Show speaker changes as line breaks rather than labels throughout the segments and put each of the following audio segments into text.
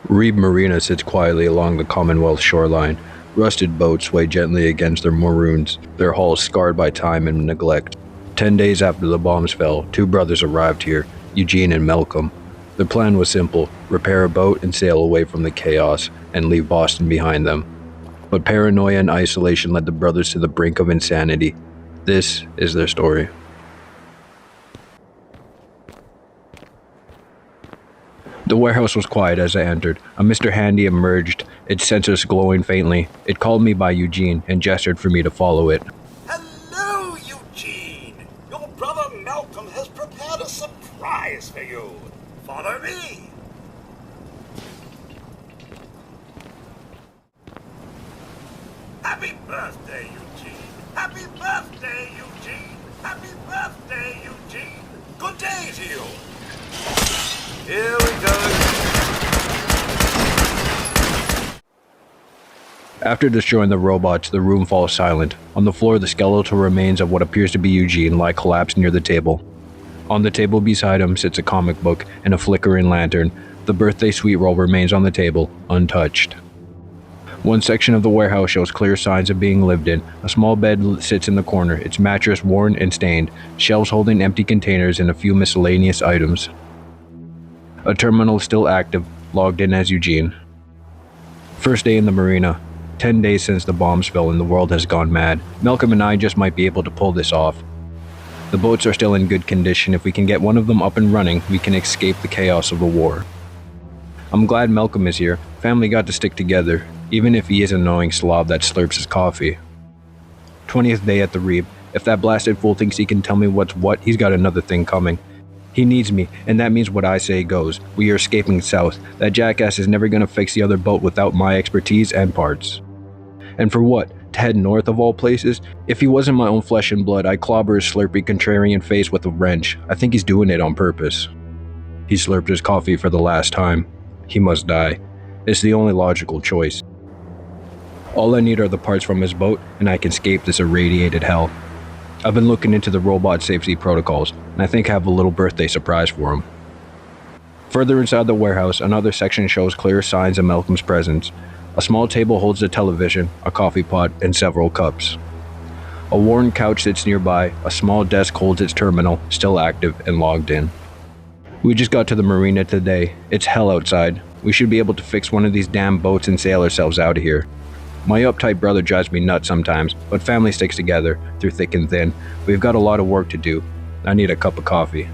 Reeb Marina sits quietly along the Commonwealth shoreline. Rusted boats sway gently against their maroons, their hulls scarred by time and neglect. 10 days after the bombs fell, two brothers arrived here, Eugene and Malcolm. Their plan was simple: repair a boat and sail away from the chaos, and leave Boston behind them. But paranoia and isolation led the brothers to the brink of insanity. This is their story. The warehouse was quiet as I entered. A Mr. Handy emerged, its sensors glowing faintly. It called me by Eugene and gestured for me to follow it.
Hello, Eugene! Your brother Malcolm has prepared a surprise for you. Follow me. Happy birthday, Eugene! Happy birthday, Eugene! Happy birthday, Eugene! Good day to you! Here we go.
After destroying the robots, the room falls silent. On the floor, the skeletal remains of what appears to be Eugene lie collapsed near the table. On the table beside him sits a comic book and a flickering lantern. The birthday sweet roll remains on the table, untouched. One section of the warehouse shows clear signs of being lived in. A small bed sits in the corner, its mattress worn and stained, shelves holding empty containers and a few miscellaneous items. A terminal still active, logged in as Eugene. First day in the marina. 10 days since the bombs fell and the world has gone mad. Malcolm and I just might be able to pull this off. The boats are still in good condition. If we can get one of them up and running, we can escape the chaos of the war. I'm glad Malcolm is here. Family got to stick together, even if he is an annoying slob that slurps his coffee. 20th day at the Reeb. If that blasted fool thinks he can tell me what's what, he's got another thing coming. He needs me, and that means what I say goes. We are escaping south. That jackass is never gonna fix the other boat without my expertise and parts. And for what? To head north of all places? If he wasn't my own flesh and blood, I'd clobber his slurpy contrarian face with a wrench. I think he's doing it on purpose. He slurped his coffee for the last time. He must die. It's the only logical choice. All I need are the parts from his boat, and I can escape this irradiated hell. I've been looking into the robot safety protocols, and I think I have a little birthday surprise for him. Further inside the warehouse, another section shows clear signs of Malcolm's presence. A small table holds a television, a coffee pot, and several cups. A worn couch sits nearby. A small desk holds its terminal, still active and logged in. We just got to the marina today. It's hell outside. We should be able to fix one of these damn boats and sail ourselves out of here. My uptight brother drives me nuts sometimes, but family sticks together, through thick and thin. We've got a lot of work to do. I need a cup of coffee.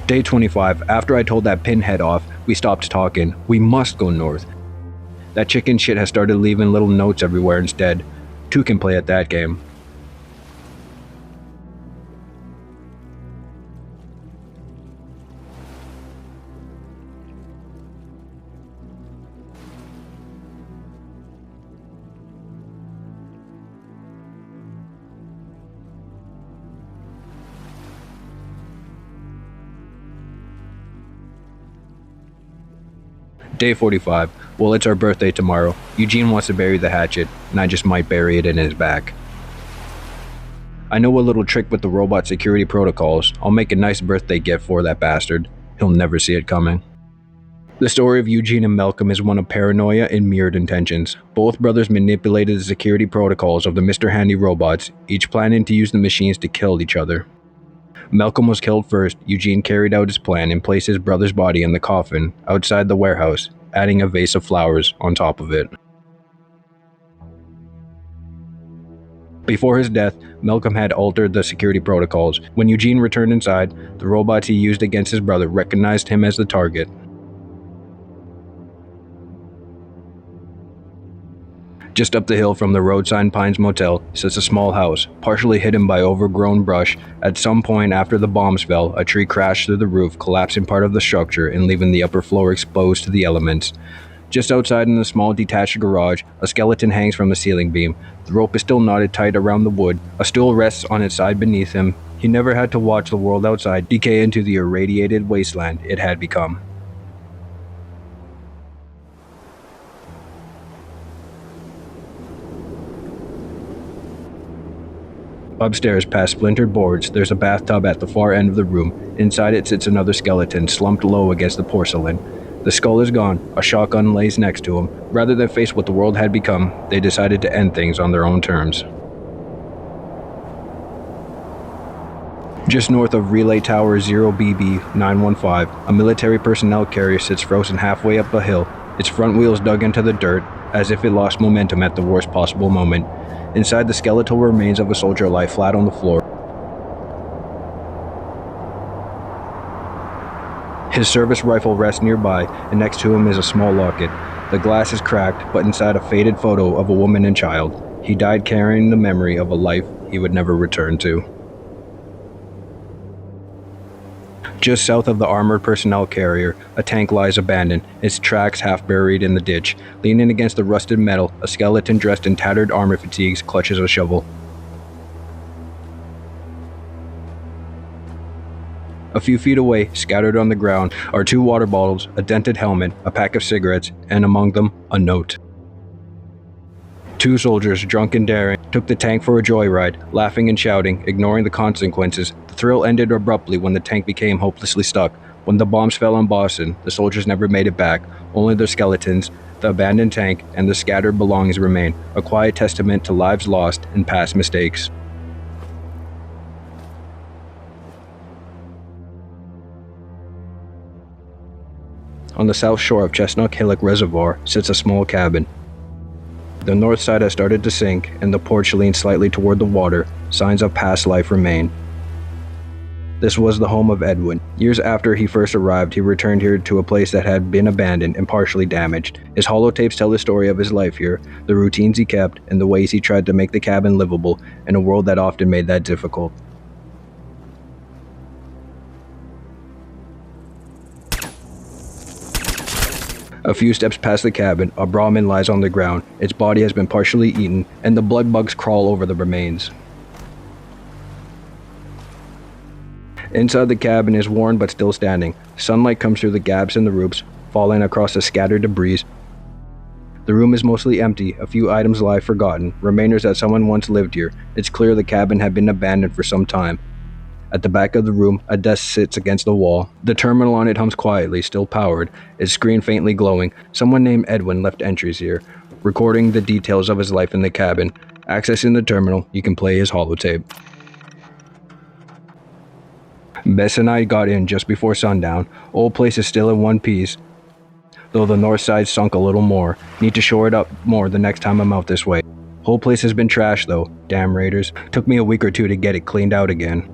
Day 25, after I told that pinhead off, we stopped talking. We must go north. That chicken shit has started leaving little notes everywhere instead. Two can play at that game. Day 45. Well, it's our birthday tomorrow. Eugene wants to bury the hatchet, and I just might bury it in his back. I know a little trick with the robot security protocols. I'll make a nice birthday gift for that bastard. He'll never see it coming. The story of Eugene and Malcolm is one of paranoia and mirrored intentions. Both brothers manipulated the security protocols of the Mr. Handy robots, each planning to use the machines to kill each other. Malcolm was killed first. Eugene carried out his plan and placed his brother's body in the coffin outside the warehouse, adding a vase of flowers on top of it. Before his death, Malcolm had altered the security protocols. When Eugene returned inside, the robots he used against his brother recognized him as the target. Just up the hill from the Roadside Pines Motel sits a small house, partially hidden by overgrown brush. At some point after the bombs fell, a tree crashed through the roof, collapsing part of the structure and leaving the upper floor exposed to the elements. Just outside in the small detached garage, a skeleton hangs from the ceiling beam. The rope is still knotted tight around the wood. A stool rests on its side beneath him. He never had to watch the world outside decay into the irradiated wasteland it had become. Upstairs, past splintered boards, there's a bathtub at the far end of the room. Inside it sits another skeleton, slumped low against the porcelain. The skull is gone, a shotgun lays next to him. Rather than face what the world had become, they decided to end things on their own terms. Just north of Relay Tower 0BB915, a military personnel carrier sits frozen halfway up a hill, its front wheels dug into the dirt, as if it lost momentum at the worst possible moment. Inside, the skeletal remains of a soldier lie flat on the floor. His service rifle rests nearby, and next to him is a small locket. The glass is cracked, but inside a faded photo of a woman and child. He died carrying the memory of a life he would never return to. Just south of the armored personnel carrier, a tank lies abandoned, its tracks half buried in the ditch. Leaning against the rusted metal, a skeleton dressed in tattered armor fatigues clutches a shovel. A few feet away, scattered on the ground, are 2 water bottles, a dented helmet, a pack of cigarettes, and among them, a note. 2 soldiers, drunk and daring, took the tank for a joyride, laughing and shouting, ignoring the consequences. The thrill ended abruptly when the tank became hopelessly stuck. When the bombs fell on Boston, the soldiers never made it back. Only their skeletons, the abandoned tank, and the scattered belongings remain, a quiet testament to lives lost and past mistakes. On the south shore of Chestnut Hillock Reservoir sits a small cabin. The north side has started to sink, and the porch leans slightly toward the water. Signs of past life remain. This was the home of Edwin. Years after he first arrived, he returned here to a place that had been abandoned and partially damaged. His holotapes tell the story of his life here, the routines he kept, and the ways he tried to make the cabin livable in a world that often made that difficult. A few steps past the cabin, a Brahmin lies on the ground. Its body has been partially eaten, and the blood bugs crawl over the remains. Inside the cabin is worn but still standing. Sunlight comes through the gaps in the roofs, falling across the scattered debris. The room is mostly empty, a few items lie forgotten, remainders that someone once lived here. It's clear the cabin had been abandoned for some time. At the back of the room, a desk sits against the wall. The terminal on it hums quietly, still powered, its screen faintly glowing. Someone named Edwin left entries here, recording the details of his life in the cabin. Accessing the terminal, you can play his holotape. Bess and I got in just before sundown. Old place is still in one piece, though the north side sunk a little more. Need to shore it up more the next time I'm out this way. Whole place has been trashed though, damn raiders. Took me a week or 2 to get it cleaned out again.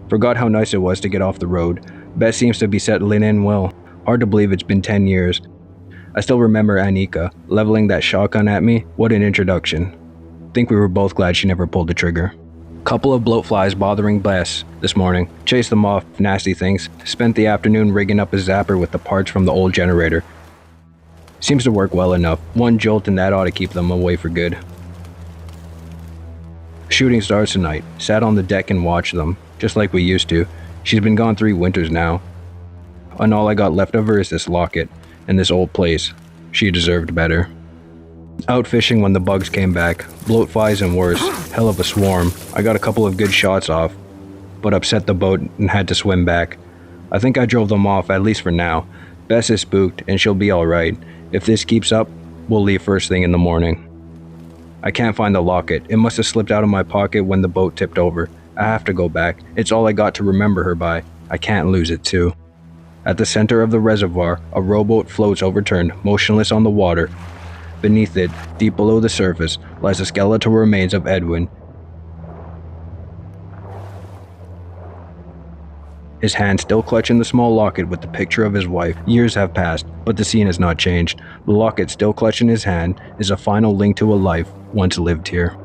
Forgot how nice it was to get off the road. Bess seems to be settling in well. Hard to believe it's been 10 years. I still remember Anika leveling that shotgun at me. What an introduction. Think we were both glad she never pulled the trigger. Couple of bloatflies bothering Bess this morning. Chased them off, nasty things. Spent the afternoon rigging up a zapper with the parts from the old generator. Seems to work well enough. One jolt and that ought to keep them away for good. Shooting stars tonight. Sat on the deck and watched them, just like we used to. She's been gone 3 winters now. And all I got left of her is this locket, and this old place. She deserved better. Out fishing when the bugs came back. Bloatflies and worse. Hell of a swarm. I got a couple of good shots off, but upset the boat and had to swim back. I think I drove them off, at least for now. Bess is spooked, and she'll be alright. If this keeps up, we'll leave first thing in the morning. I can't find the locket. It must have slipped out of my pocket when the boat tipped over. I have to go back. It's all I got to remember her by. I can't lose it too. At the center of the reservoir, a rowboat floats overturned, motionless on the water. Beneath it, deep below the surface, lies the skeletal remains of Edwin. His hand still clutching the small locket with the picture of his wife. Years have passed, but the scene has not changed. The locket still clutched in his hand is a final link to a life once lived here.